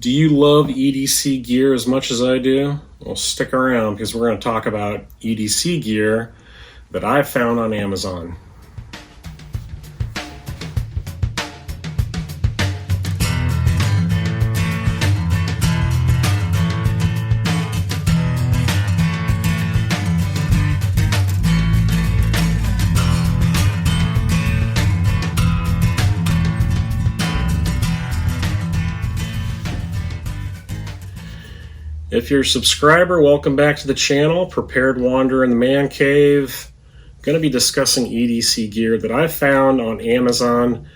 Do you love EDC gear as much as I do? Well, stick around because we're going to talk about EDC gear that I found on Amazon. If you're a subscriber, welcome back to the channel. Prepared Wanderer in the Man Cave. I'm going to be discussing EDC gear that I found on Amazon.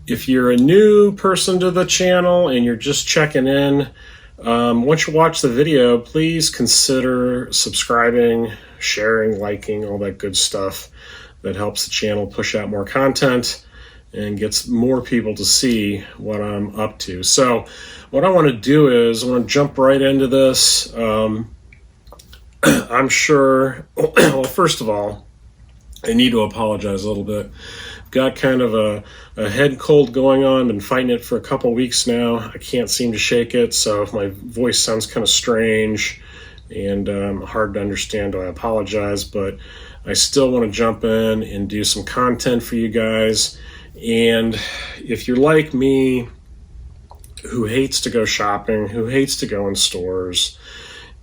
If you're a new person to the channel and you're just checking in, once you watch the video, please consider subscribing, sharing, liking, all that good stuff that helps the channel push out more content and gets more people to see what I'm up to. So what I want to do is I want to jump right into this. I'm sure, well, first of all, I need to apologize a little bit. I've got kind of a head cold going on. Been fighting it for a couple weeks now. I can't seem to shake it, so if my voice sounds kind of strange and hard to understand, I apologize, but I still want to jump in and do some content for you guys. And if you're like me, who hates to go shopping, who hates to go in stores,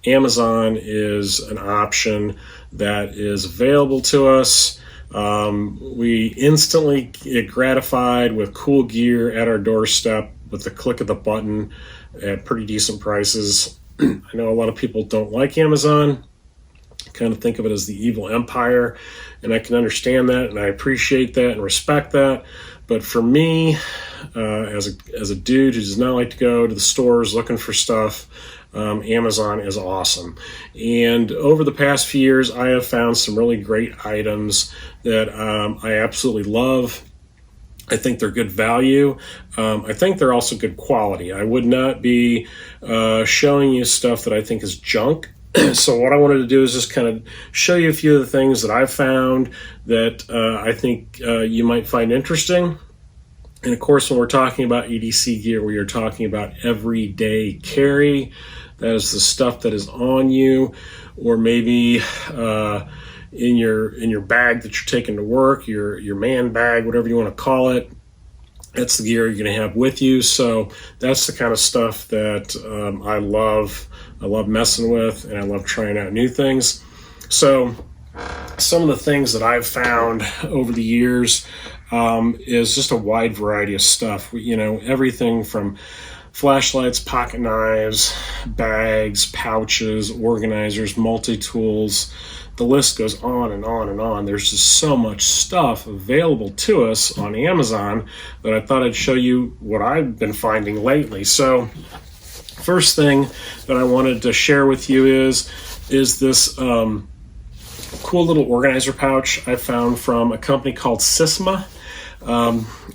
Amazon is an option that is available to us. We instantly get gratified with cool gear at our doorstep with the click of the button at pretty decent prices. I know a lot of people don't like Amazon, kind of think of it as the evil empire, and I can understand that, and I appreciate that and respect that. But for me, as a dude who does not like to go to the stores looking for stuff, Amazon is awesome. And over the past few years, I have found some really great items that I absolutely love. I think they're good value. I think they're also good quality. I would not be showing you stuff that I think is junk. So what I wanted to do is just kind of show you a few of the things that I've found that I think you might find interesting. And of course, when we're talking about EDC gear, we are talking about everyday carry. That is the stuff that is on you, or maybe in your bag that you're taking to work, your man bag, whatever you want to call it. That's the gear you're going to have with you. So that's the kind of stuff that I love. I love messing with, and I love trying out new things. So some of the things that I've found over the years is just a wide variety of stuff. You know, everything from flashlights, pocket knives, bags, pouches, organizers, multi-tools. The list goes on and on and on. There's just so much stuff available to us on Amazon that I thought I'd show you what I've been finding lately. So first thing that I wanted to share with you is this cool little organizer pouch I found from a company called Sisma.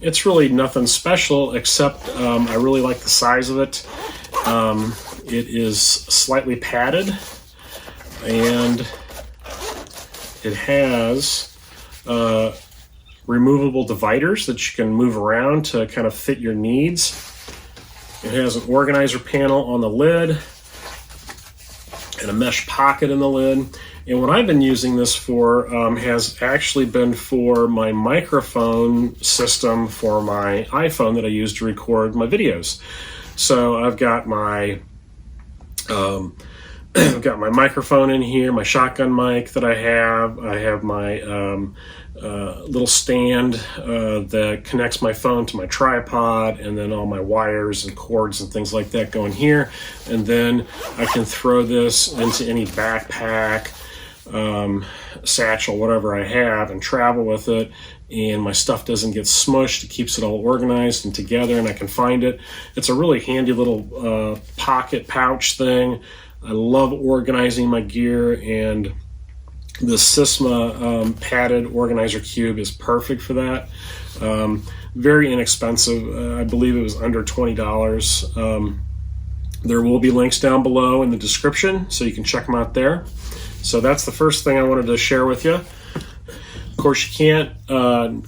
It's really nothing special, except I really like the size of it. It is slightly padded, and it has removable dividers that you can move around to kind of fit your needs. It has an organizer panel on the lid and a mesh pocket in the lid. And what I've been using this for has actually been for my microphone system for my iPhone that I use to record my videos. So I've got my microphone in here, my shotgun mic that I have my little stand that connects my phone to my tripod, and then all my wires and cords and things like that go in here. And then I can throw this into any backpack, satchel, whatever I have, and travel with it, and my stuff doesn't get smushed. It keeps it all organized and together, and I can find it. It's a really handy little pocket pouch thing. I love organizing my gear, and the Sisma padded organizer cube is perfect for that. Very inexpensive. I believe it was under $20. There will be links down below in the description, so you can check them out there. So that's the first thing I wanted to share with you. Of course, you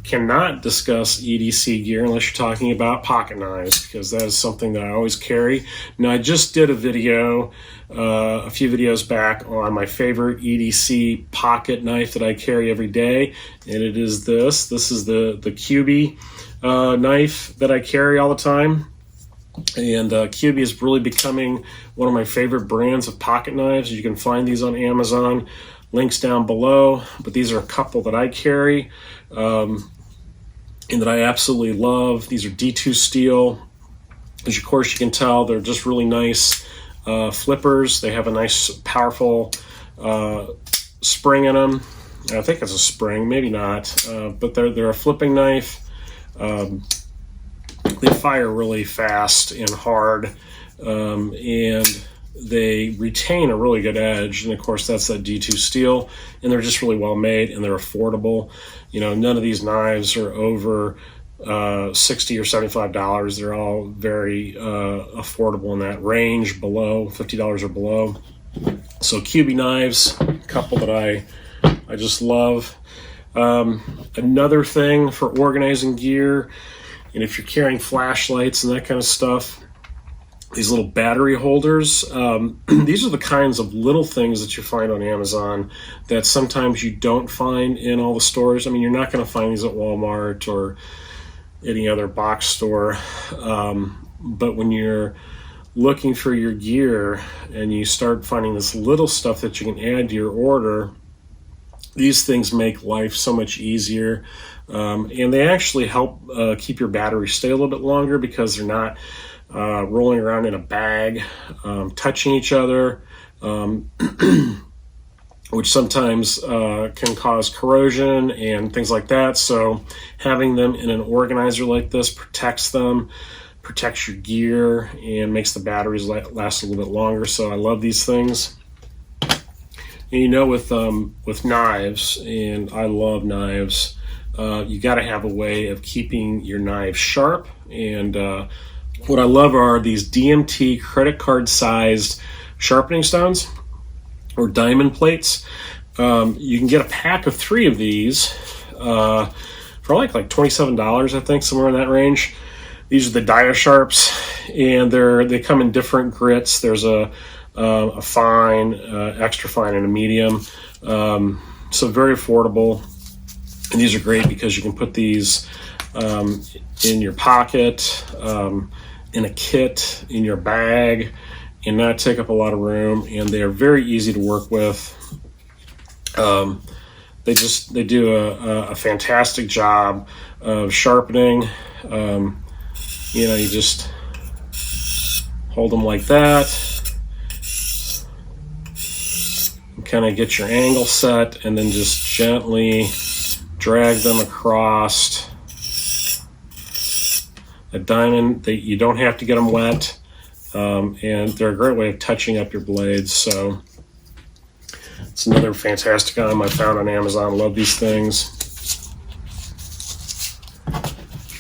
cannot discuss EDC gear unless you're talking about pocket knives, because that is something that I always carry. Now, I just did a video a few videos back on my favorite EDC pocket knife that I carry every day, and it is this. This is the Kubey knife that I carry all the time. And Kubey is really becoming one of my favorite brands of pocket knives. You can find these on Amazon. Links down below, but these are a couple that I carry and that I absolutely love. These are D2 steel. As of course you can tell, they're just really nice flippers. They have a nice, powerful spring in them. I think it's a spring, maybe not, but they're a flipping knife. They fire really fast and hard, and they retain a really good edge, and of course that's that D2 steel, and they're just really well made, and they're affordable. You know, none of these knives are over $60 or $75. They're all very affordable in that range, below $50 or below. So Kubey knives, a couple that I just love. Another thing for organizing gear, and if you're carrying flashlights and that kind of stuff, these little battery holders. These are the kinds of little things that you find on Amazon that sometimes you don't find in all the stores. I mean, you're not going to find these at Walmart or any other box store. But when you're looking for your gear and you start finding this little stuff that you can add to your order, these things make life so much easier. And they actually help keep your battery stay a little bit longer, because they're not rolling around in a bag, touching each other, which sometimes can cause corrosion and things like that. So having them in an organizer like this protects them, protects your gear, and makes the batteries last a little bit longer. So I love these things. And you know, with knives, and I love knives, you got to have a way of keeping your knives sharp. And what I love are these DMT credit card sized sharpening stones, or diamond plates. You can get a pack of 3 of these for like $27, I think, somewhere in that range. These are the Dia Sharps, and they come in different grits. There's a fine, extra fine, and a medium. So very affordable. And these are great because you can put these in your pocket, in a kit, in your bag, and not take up a lot of room. And they are very easy to work with. They do a fantastic job of sharpening. You know, you just hold them like that, kind of get your angle set, and then just gently drag them across. A diamond, you don't have to get them wet, and they're a great way of touching up your blades. So it's another fantastic item I found on Amazon. Love these things,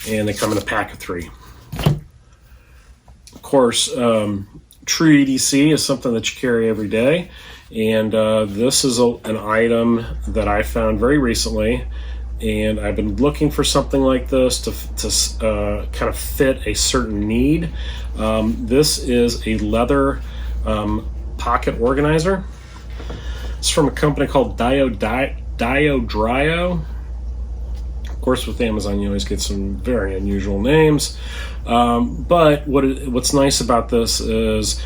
and they come in a pack of 3. Of course, true EDC is something that you carry every day, and this is an item that I found very recently. And I've been looking for something like this to kind of fit a certain need. This is a leather pocket organizer. It's from a company called Diodrio. Of course, with Amazon, you always get some very unusual names. But what's nice about this is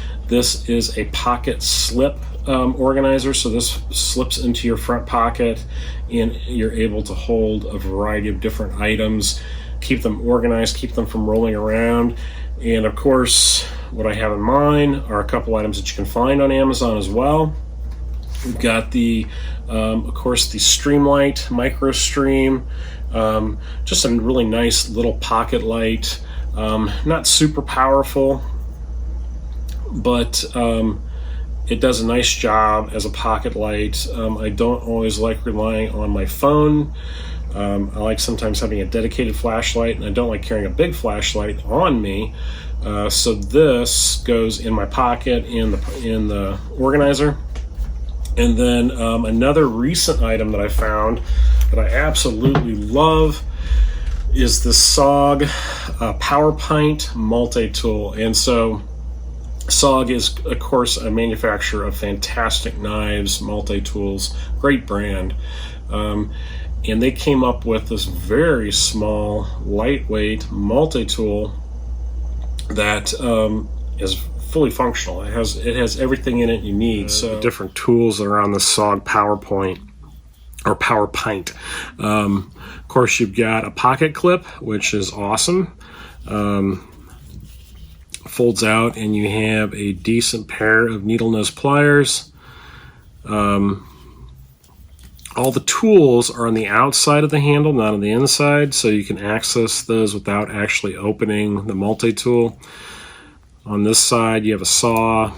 a pocket slip organizer. So this slips into your front pocket, and you're able to hold a variety of different items, keep them organized, keep them from rolling around. And of course, what I have in mind are a couple items that you can find on Amazon as well. We've got of course, the Streamlight Micro Stream, just a really nice little pocket light, not super powerful, but it does a nice job as a pocket light. I don't always like relying on my phone. I like sometimes having a dedicated flashlight, and I don't like carrying a big flashlight on me. So this goes in my pocket in the organizer. And then another recent item that I found that I absolutely love is the SOG Powerpint Multitool. And so SOG is, of course, a manufacturer of fantastic knives, multi-tools, great brand. And they came up with this very small, lightweight multi-tool that is fully functional. It has everything in it you need. So the different tools that are on the SOG Powerpint or Powerpint. Of course, you've got a pocket clip, which is awesome. Folds out, and you have a decent pair of needle nose pliers. All the tools are on the outside of the handle, not on the inside, so you can access those without actually opening the multi-tool. On this side, you have a saw.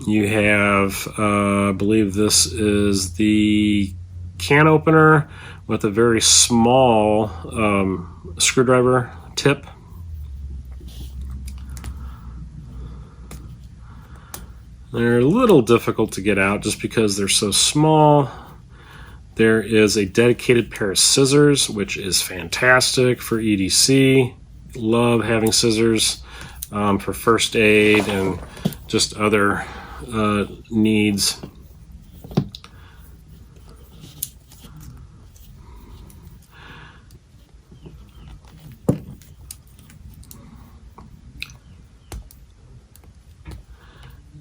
You have, I believe this is the can opener with a very small screwdriver tip. They're a little difficult to get out just because they're so small. There is a dedicated pair of scissors, which is fantastic for EDC. Love having scissors for first aid and just other needs.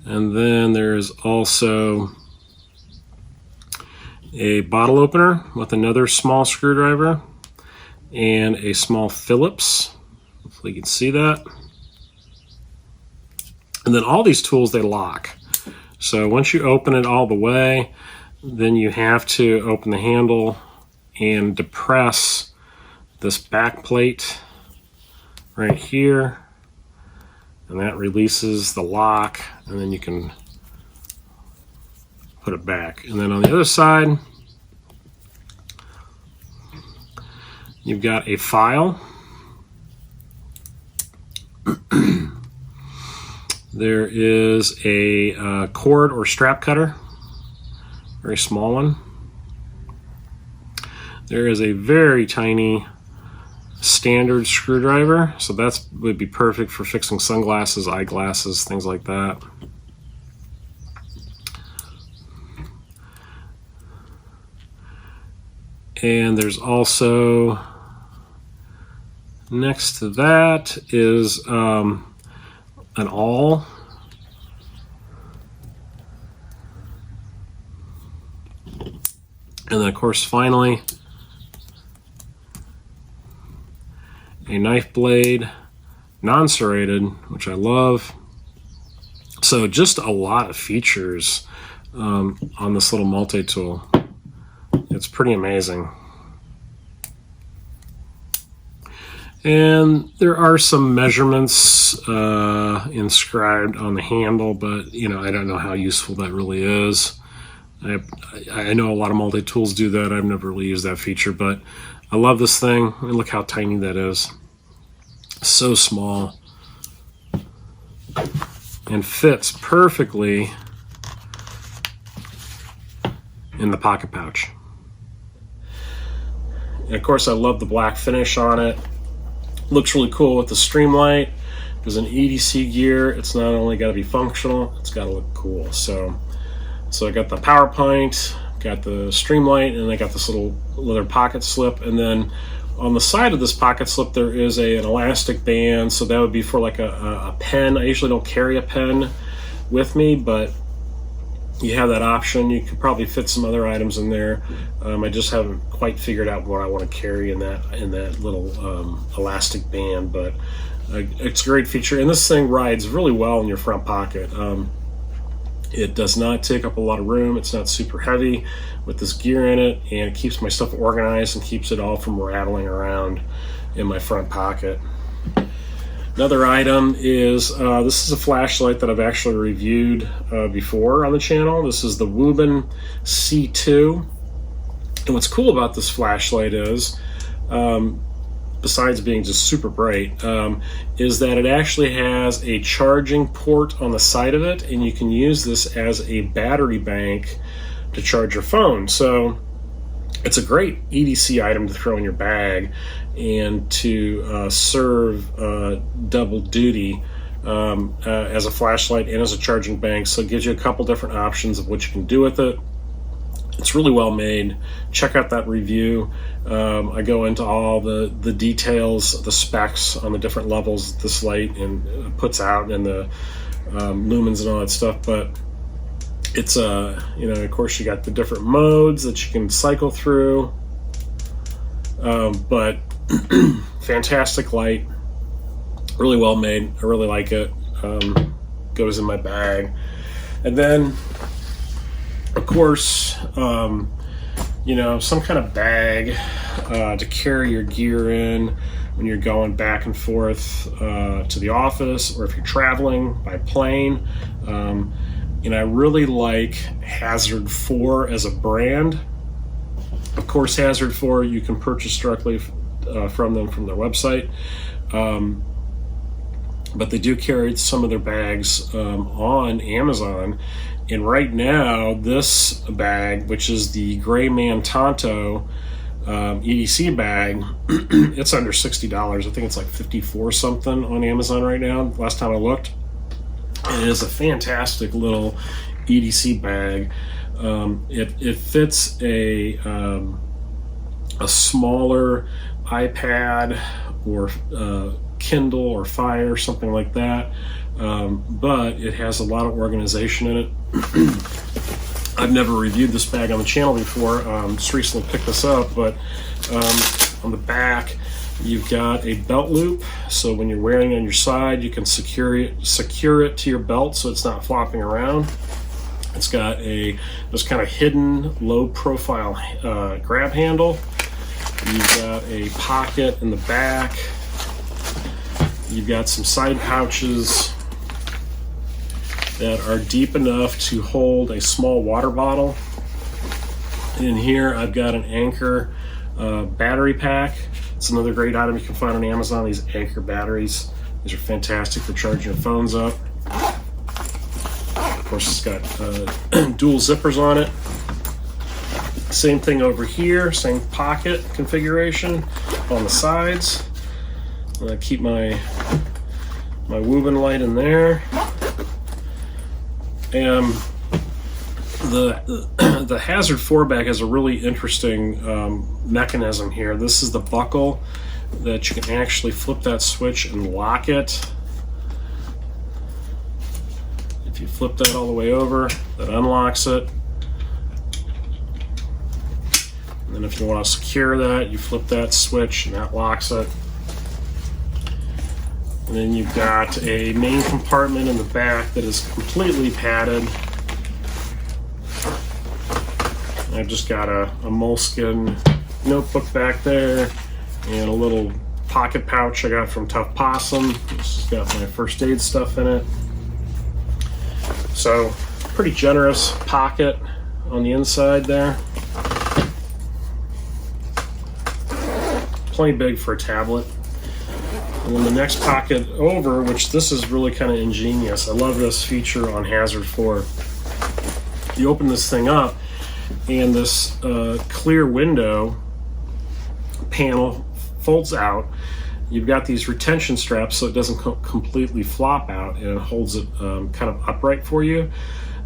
And then there's also a bottle opener with another small screwdriver and a small Phillips. Hopefully you can see that. And then all these tools, they lock. So once you open it all the way, then you have to open the handle and depress this back plate right here. And that releases the lock, and then you can put it back. And then on the other side, you've got a file. There is a cord or strap cutter, very small one. There is a very tiny standard screwdriver, so that would be perfect for fixing sunglasses, eyeglasses, things like that. And there's also, next to that is an awl. And then of course finally a knife blade, non-serrated, which I love. So just a lot of features on this little multi-tool. It's pretty amazing. And there are some measurements inscribed on the handle, but you know, I don't know how useful that really is. I know a lot of multi-tools do that. I've never really used that feature, but I love this thing. And look how tiny that is. So small. And fits perfectly in the pocket pouch. And of course, I love the black finish on it. Looks really cool with the streamlight. There's an EDC gear. It's not only got to be functional, it's got to look cool. So I got the Powerpint, got the streamlight, and I got this little leather pocket slip. And then on the side of this pocket slip, there is an elastic band. So that would be for like a pen. I usually don't carry a pen with me, but you have that option. You could probably fit some other items in there. I just haven't quite figured out what I want to carry in that little elastic band, but it's a great feature. And this thing rides really well in your front pocket. It does not take up a lot of room. It's not super heavy with this gear in it, and it keeps my stuff organized and keeps it all from rattling around in my front pocket. Another item is, this is a flashlight that I've actually reviewed before on the channel. This is the Wuben C2. And what's cool about this flashlight is, besides being just super bright, is that it actually has a charging port on the side of it, and you can use this as a battery bank to charge your phone. So it's a great EDC item to throw in your bag and to serve double duty as a flashlight and as a charging bank. So it gives you a couple different options of what you can do with it. It's really well made. Check out that review. I go into all the details, the specs on the different levels this light and puts out, and the lumens and all that stuff. But it's of course you got the different modes that you can cycle through. But fantastic light, really well made. I really like it. Goes in my bag, and then of course, some kind of bag to carry your gear in when you're going back and forth to the office, or if you're traveling by plane. And I really like Hazard 4 as a brand. Of course, Hazard 4 you can purchase directly from them from their website. But they do carry some of their bags on Amazon. And right now, this bag, which is the Grayman Tonto EDC bag, it's under $60. I think it's like 54 something on Amazon right now, last time I looked. It is a fantastic little EDC bag. It fits a smaller iPad or Kindle or Fire, something like that. But it has a lot of organization in it. I've never reviewed this bag on the channel before. Just recently picked this up, but on the back you've got a belt loop, so when you're wearing it on your side, you can secure it to your belt so it's not flopping around. It's got this kind of hidden low profile grab handle. You've got a pocket in the back. You've got some side pouches that are deep enough to hold a small water bottle. In here I've got an Anchor battery pack. It's another great item you can find on Amazon, these Anchor batteries. These are fantastic for charging your phones up. Of course, it's got dual zippers on it. Same thing over here, same pocket configuration on the sides. I keep my Wuben light in there. And the Hazard 4 bag has a really interesting mechanism here. This is the buckle that you can actually flip that switch and lock it. If you flip that all the way over, that unlocks it. And then if you want to secure that, you flip that switch and that locks it. And then you've got a main compartment in the back that is completely padded. I've just got a moleskin notebook back there and a little pocket pouch I got from Tough Possum. This has got my first aid stuff in it. So, pretty generous pocket on the inside there. Plenty big for a tablet. And then the next pocket over, which this is really kind of ingenious. I love this feature on Hazard 4. You open this thing up, and this clear window panel folds out. You've got these retention straps so it doesn't completely flop out, and it holds it kind of upright for you.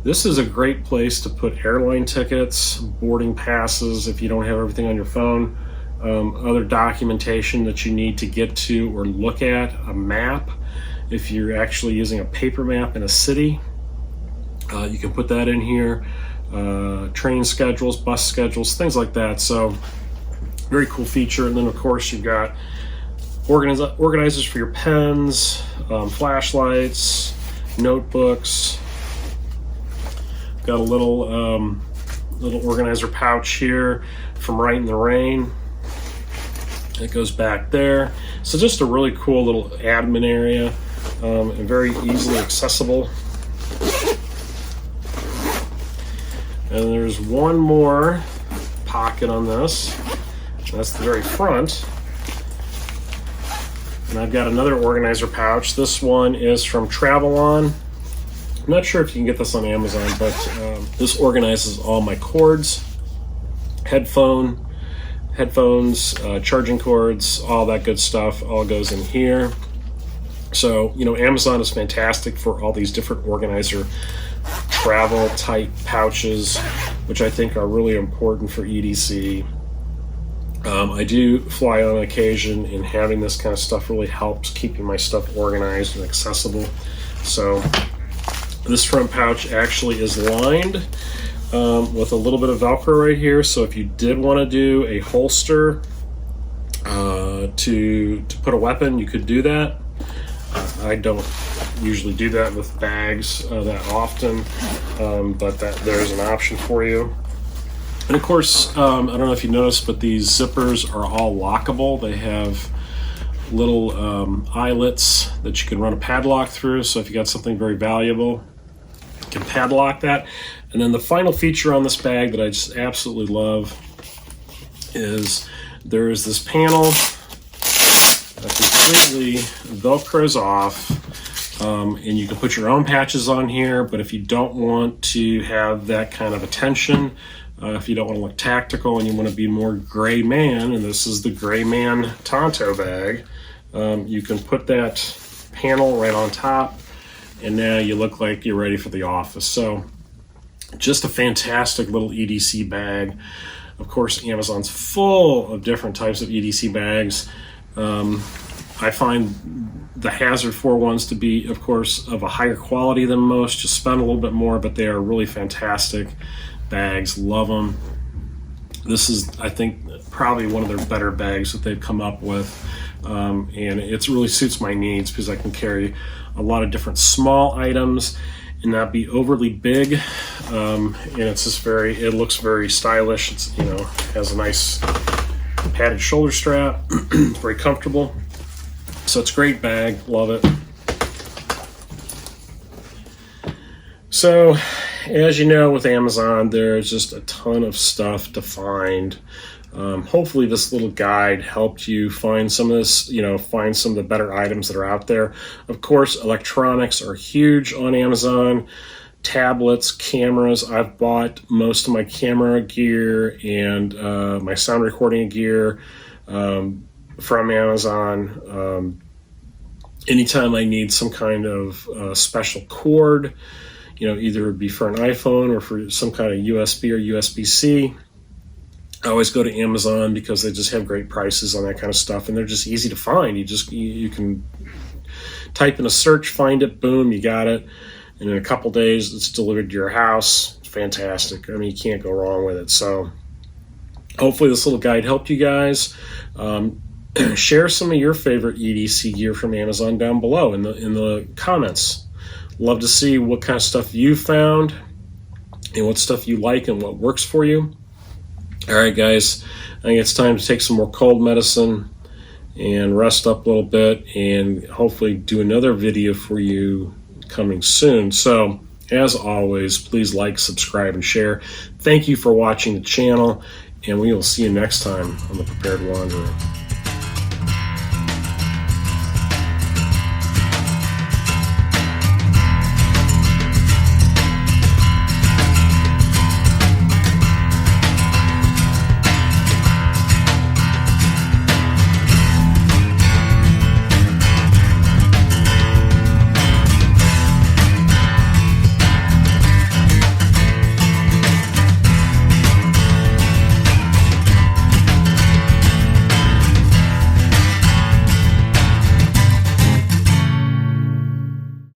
This is a great place to put airline tickets, boarding passes if you don't have everything on your phone, other documentation that you need to get to or look at, a map. If you're actually using a paper map in a city, you can put that in here. Train schedules, bus schedules, things like that. So very cool feature. And then of course you've got organizers for your pens, flashlights, notebooks. Got a little organizer pouch here from Right in the Rain. It goes back there. So just a really cool little admin area, and very easily accessible. And there's one more pocket on this. That's the very front. And I've got another organizer pouch. This one is from Travelon. I'm not sure if you can get this on Amazon, but this organizes all my cords, headphones, charging cords, all that good stuff, all goes in here. So, you know, Amazon is fantastic for all these different organizer travel type pouches, which I think are really important for EDC. I do fly on occasion, and having this kind of stuff really helps keeping my stuff organized and accessible. So this front pouch actually is lined with a little bit of Velcro right here. So if you did want to do a holster to put a weapon, you could do that. I don't usually do that with bags that often, but there's an option for you. And of course, I don't know if you noticed, but these zippers are all lockable. They have little eyelets that you can run a padlock through. So if you got something very valuable, you can padlock that. And then the final feature on this bag that I just absolutely love is there is this panel that completely Velcros off. And you can put your own patches on here, but if you don't want to have that kind of attention, if you don't want to look tactical and you want to be more Grayman, and this is the Grayman Tonto bag, you can put that panel right on top, and now you look like you're ready for the office. So just a fantastic little EDC bag. Of course, Amazon's full of different types of EDC bags. I find the Hazard 4 ones to be, of course, of a higher quality than most. Just spend a little bit more, but they are really fantastic bags. Love them. This is, I think, probably one of their better bags that they've come up with, and it really suits my needs because I can carry a lot of different small items and not be overly big. And it's just it looks very stylish. It's, you know, has a nice padded shoulder strap. It's very comfortable. So it's a great bag, love it. So, as you know, with Amazon, there's just a ton of stuff to find. Hopefully this little guide helped you find some of this, you know, find some of the better items that are out there. Of course, electronics are huge on Amazon. Tablets, cameras. I've bought most of my camera gear and my sound recording gear from Amazon. Anytime I need some kind of special cord, you know, either it be for an iPhone or for some kind of USB or USB-C, I always go to Amazon because they just have great prices on that kind of stuff, and they're just easy to find. You can type in a search, find it, boom, you got it, and in a couple days it's delivered to your house. It's fantastic. I mean, you can't go wrong with it. So hopefully this little guide helped you guys. Share some of your favorite EDC gear from Amazon down below in the comments. Love to see what kind of stuff you found and what stuff you like and what works for you. All right, guys, I think it's time to take some more cold medicine and rest up a little bit, and hopefully do another video for you coming soon. So as always, please like, subscribe, and share. Thank you for watching the channel, and we will see you next time on the Prepared Wanderer.